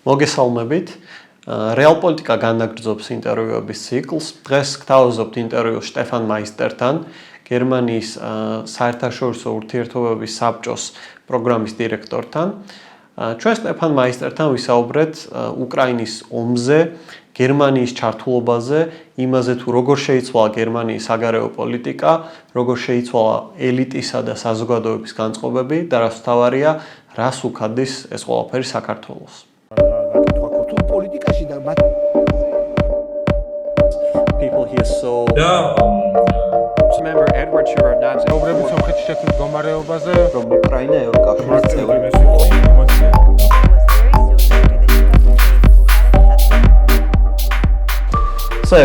მოგესალმებით. რეალპოლიტიკა განაგრძობს ინტერვიუების ციკლს. დღეს გთავაზობთ ინტერვიუს შტეფან მაისტერთან, გერმანიის საერთაშორისო ურთიერთობების საბჭოს პროგრამის დირექტორთან. ჩვენ შტეფან მაისტერთან ვისაუბრეთ უკრაინის ომზე, გერმანიის ჩართულობაზე, იმაზე თუ როგორ შეიცვალა გერმანიის საგარეო პოლიტიკა, როგორ შეიცვალა ელიტისა და საზოგადოების განწყობები და რაც მთავარია, რას უქადის ეს ყველაფერი საქართველოს. People here saw remember Edward Shevardnadze from Ukraine So,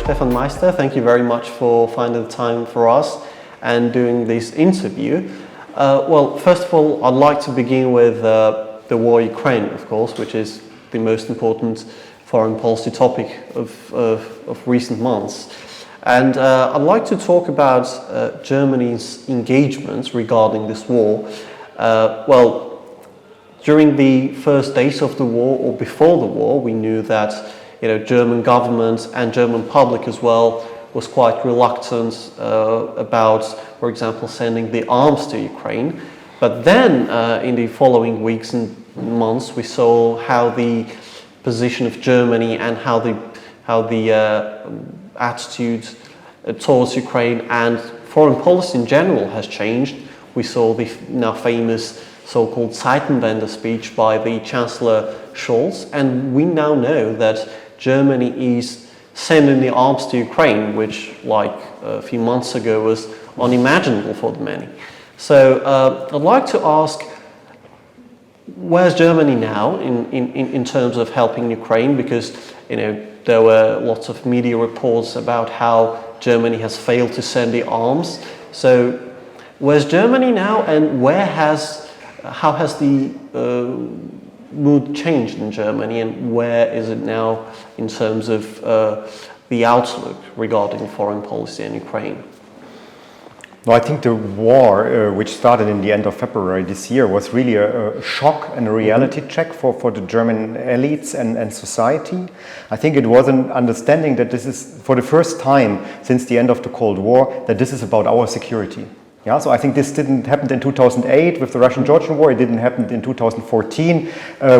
Stefan Meister, thank you very much for finding the time for us and doing this interview. Well, first of all, I'd like to begin with the war in Ukraine, of course, which is the most important foreign policy topic of recent months. And I'd like to talk about Germany's engagements regarding this war. Well, during the first days of the war or before the war, we knew that German government and German public as well was quite reluctant about, for example, sending the arms to Ukraine. But then in the following weeks and months, we saw how the position of Germany and how the attitude towards Ukraine and foreign policy in general has changed. We saw the now famous so-called Zeitenwende speech by the Chancellor Scholz, and we now know that Germany is sending the arms to Ukraine, which like a few months ago was unimaginable for the many. So I'd like to ask, where's Germany now in terms of helping Ukraine? Because there were lots of media reports about how Germany has failed to send the arms. So where's Germany now, and how has the mood changed in Germany, and where is it now in terms of the outlook regarding foreign policy in Ukraine? No, I think the war, which started in the end of February this year, was really a shock and a reality check for the German elites and society. I think it was an understanding that this is, for the first time since the end of the Cold War, that this is about our security. Yeah, so I think this didn't happen in 2008 with the Russian-Georgian war. It didn't happen in 2014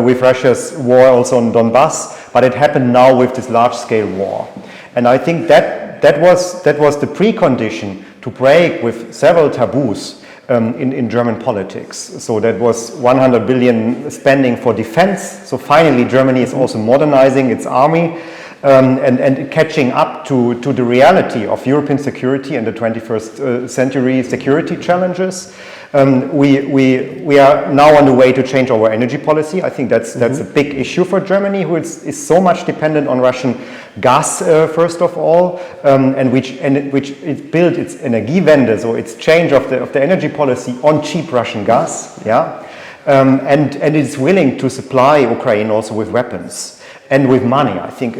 with Russia's war also on Donbass, but it happened now with this large-scale war. And I think that was the precondition to break with several taboos in German politics. So that was 100 billion spending for defense. So finally, Germany is also modernizing its army. And catching up to the reality of European security and the 21st century security challenges. We are now on the way to change our energy policy. I think that's a big issue for Germany, who is so much dependent on Russian gas, first of all, and which it built its Energiewende, so its change of the energy policy on cheap Russian gas, yeah, and it's willing to supply Ukraine also with weapons. And with money, I think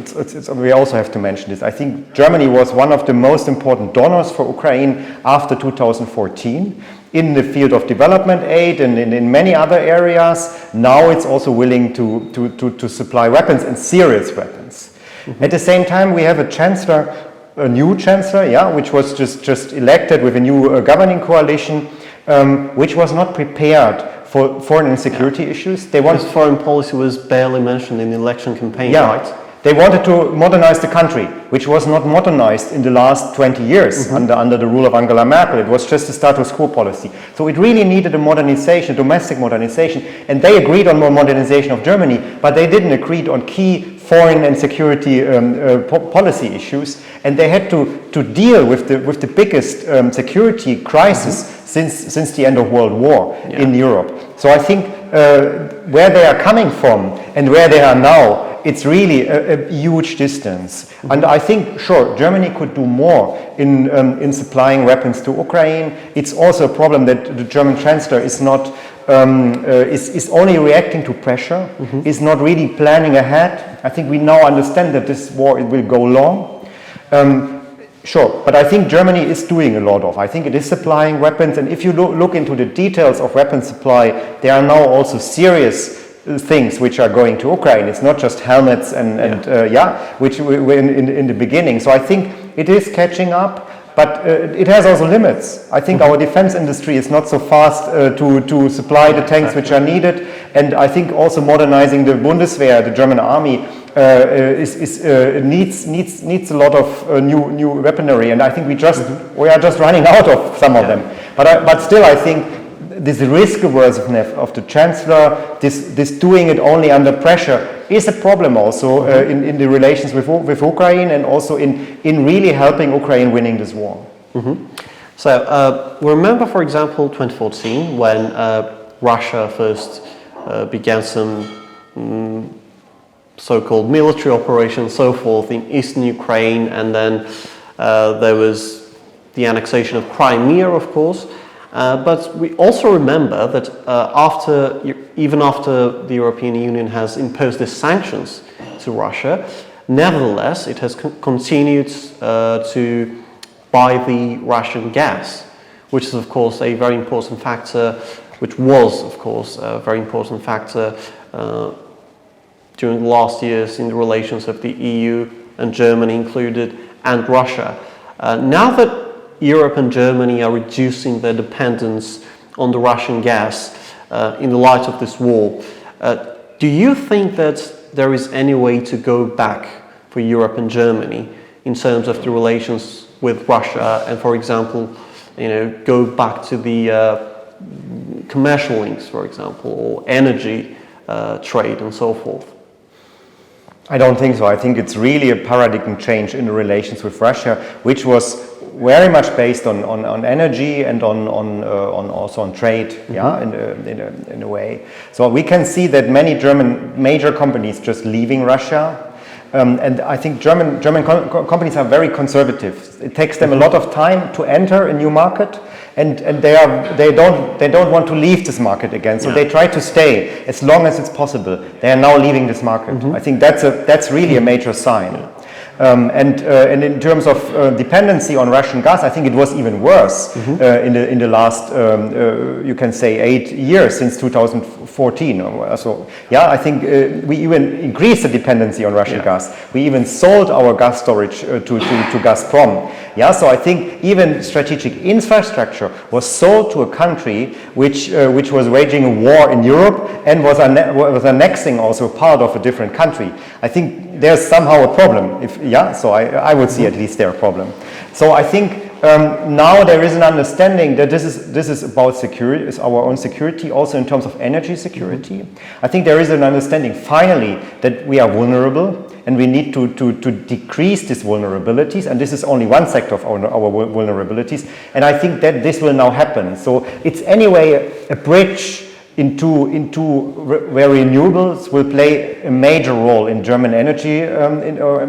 we also have to mention this. I think Germany was one of the most important donors for Ukraine after 2014 in the field of development aid and in many other areas. Now it's also willing to supply weapons, and serious weapons. Mm-hmm. At the same time, we have a new chancellor, which was just elected with a new governing coalition, which was not prepared for foreign and security issues. Because foreign policy was barely mentioned in the election campaign, right? They wanted to modernize the country, which was not modernized in the last 20 years under the rule of Angela Merkel. It was just a status quo policy. So it really needed a modernization, domestic modernization, and they agreed on more modernization of Germany, but they didn't agree on key foreign and security policy issues, and they had to deal with the biggest security crisis since the end of World War in Europe. So I think where they are coming from and where they are now, it's really a huge distance. And I think, sure, Germany could do more in supplying weapons to Ukraine. It's also a problem that the German Chancellor is not is only reacting to pressure, is not really planning ahead. I think we now understand that this war will go long. Sure, but I think Germany is doing a lot of. I think it is supplying weapons, and if you look into the details of weapon supply, there are now also serious things which are going to Ukraine. It's not just helmets and which were in the beginning. So I think it is catching up. But it has also limits. I think our defense industry is not so fast to supply the tanks which are needed, and I think also modernizing the Bundeswehr, the German army, needs a lot of new weaponry, and I think we are just running out of some of them. But still, I think this risk averseness of the chancellor, this doing it only under pressure, is a problem also in the relations with Ukraine, and also in really helping Ukraine winning this war. So remember, for example, 2014 when Russia first began some so-called military operations, so forth, in eastern Ukraine, and then there was the annexation of Crimea, of course. But we also remember that even after the European Union has imposed the sanctions to Russia, nevertheless it has continued to buy the Russian gas, which is of course a very important factor, which was of course a very important factor during the last years in the relations of the EU and Germany included, and Russia. Now that Europe and Germany are reducing their dependence on the Russian gas in the light of this war, do you think that there is any way to go back for Europe and Germany in terms of the relations with Russia, and for example, go back to the commercial links, for example, or energy trade and so forth? I don't think so. I think it's really a paradigm change in the relations with Russia, which was very much based on energy and on also on trade, in a way. So we can see that many German major companies just leaving Russia. And I think German companies are very conservative. It takes them a lot of time to enter a new market, and they don't want to leave this market again. So they try to stay as long as it's possible. They are now leaving this market. I think that's really a major sign. And in terms of dependency on Russian gas, I think it was even worse in the last, you can say, 8 years since 2014. So, I think we even increased the dependency on Russian gas. We even sold our gas storage to Gazprom. So I think even strategic infrastructure was sold to a country which was waging a war in Europe and was annexing also part of a different country. I think there's somehow a problem. So I would see at least there a problem. So I think now there is an understanding that this is about security, is our own security, also in terms of energy security. I think there is an understanding finally that we are vulnerable and we need to decrease these vulnerabilities, and this is only one sector of our vulnerabilities, and I think that this will now happen. So it's anyway a bridge into where renewables will play a major role in German energy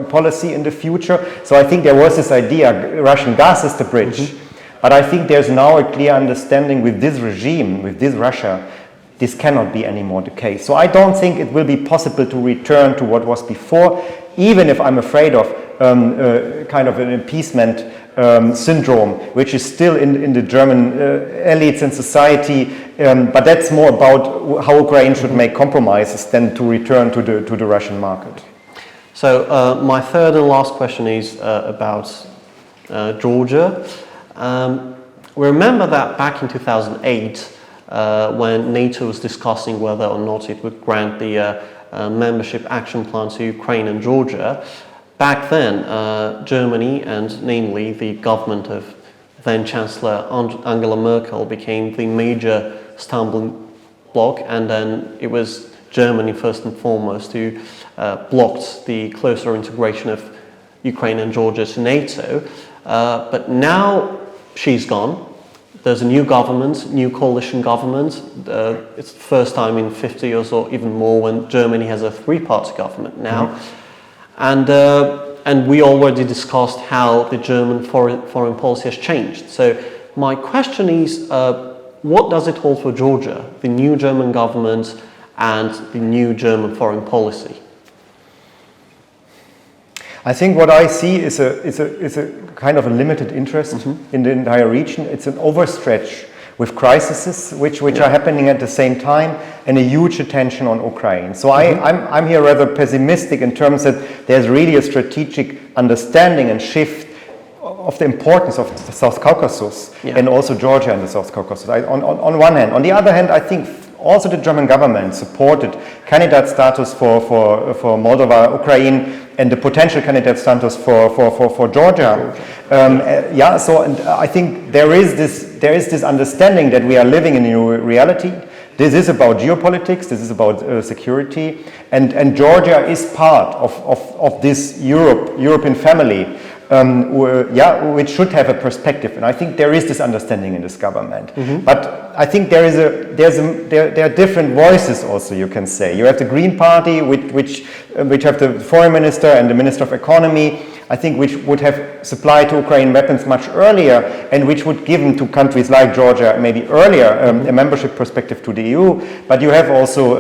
policy in the future. So I think there was this idea, Russian gas is the bridge. But I think there's now a clear understanding with this regime, with this Russia, this cannot be anymore the case. So I don't think it will be possible to return to what was before, even if I'm afraid of kind of an appeasement syndrome, which is still in the German elites and society, but that's more about how Ukraine should make compromises than to return to the Russian market. So my third and last question is about Georgia. We remember that back in 2008, when NATO was discussing whether or not it would grant the membership action plan to Ukraine and Georgia. Back then, Germany, and namely the government of then Chancellor Angela Merkel, became the major stumbling block, and then it was Germany first and foremost who blocked the closer integration of Ukraine and Georgia to NATO. But now she's gone. There's a new government, new coalition government. It's the first time in 50 years or even more when Germany has a three-party government now. And we already discussed how the German foreign policy has changed. So my question is, what does it hold for Georgia, the new German government and the new German foreign policy? I think what I see is a kind of a limited interest in the entire region. It's an overstretch with crises which are happening at the same time, and a huge attention on Ukraine. So I'm here rather pessimistic in terms that there's really a strategic understanding and shift of the importance of the South Caucasus and also Georgia and the South Caucasus. On one hand. On the other hand, I think also the German government supported candidate status for Moldova, Ukraine, and the potential candidate status for Georgia. So and I think there is this understanding that we are living in a new reality. This is about geopolitics, this is about security, and Georgia is part of this European family, which should have a perspective. And I think there is this understanding in this government. But I think there are different voices also, you can say. You have the Green Party, which have the foreign minister and the minister of economy, I think, which would have supplied to Ukraine weapons much earlier, and which would give them to countries like Georgia maybe earlier a membership perspective to the EU. But you have also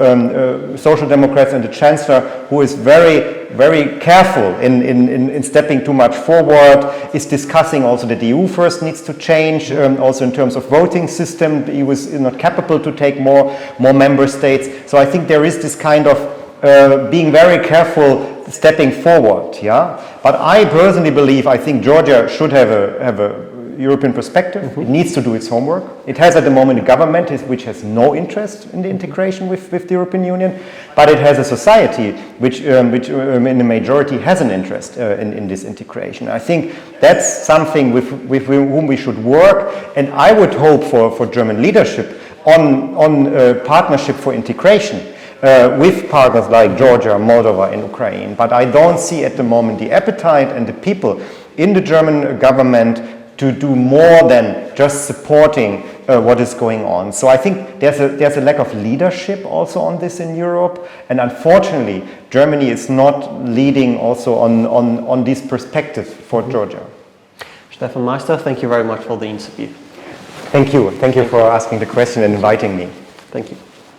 Social Democrats and the Chancellor, who is very, very careful in stepping too much forward, is discussing also that the EU first needs to change, also in terms of voting system. The EU is not capable to take more member states. So I think there is this kind of being very careful stepping forward, But I personally believe, I think Georgia should have a European perspective. It needs to do its homework. It has at the moment a government which has no interest in the integration with the European Union, but it has a society which in the majority has an interest in this integration. I think that's something with whom we should work, and I would hope for German leadership on partnership for integration. With partners like Georgia, Moldova, and Ukraine. But I don't see at the moment the appetite and the people in the German government to do more than just supporting what is going on. So I think there's a lack of leadership also on this in Europe, and unfortunately Germany is not leading also on this perspective for Georgia. Stefan Meister, thank you very much for the interview. Thank you for asking the question and inviting me. Thank you.